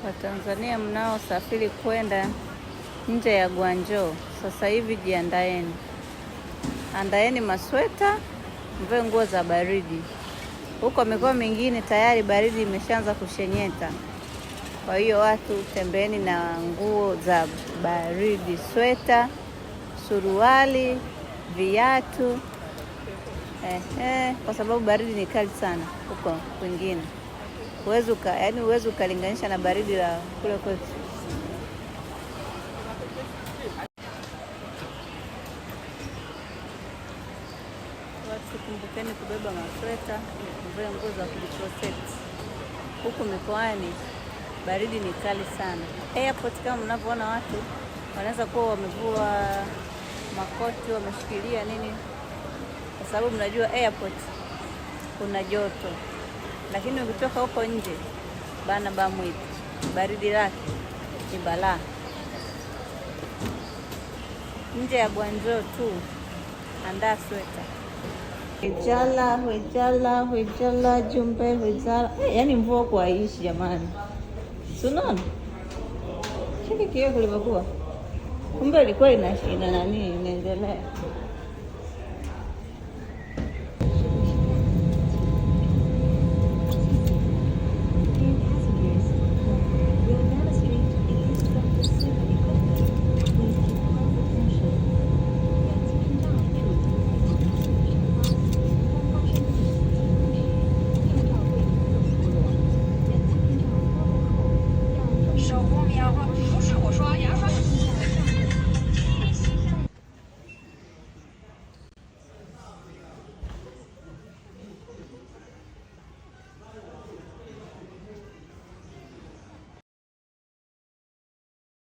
Watanzania mnaosafiri kwenda nje ya Guangzhou, sasa hivi jiandaeni. Andaeni masweta, mvae nguo za baridi. Huko mikoa mingine tayari baridi imeshaanza kushenyeta. Kwa hiyo watu tembeeni na nguo za baridi, sweta, suruali, viatu. Kwa sababu baridi ni kali sana huko kwingine. Huwezi ukalinganisha na baridi la kule kwetu. Watu kumbukeni kubeba masweta, mvae nguo za kujiprotect. Huku mikoani baridi ni kali sana. Airport kama mnavyoona watu wanaweza kuwa wamevua makoti, wameshikilia nini, kwa sababu mnajua airport kuna joto. Lakini ukitoka huko nje bana bamwiti, baridi lake ni balaa. Nje ya Guangzhou tu andaa sweta. Hujala jumbe hujala. Yaani mvua kwa ishi jamani. Unaona? Cheki kile kulivyokuwa. Kumbe ilikuwa ina nani inaendelea.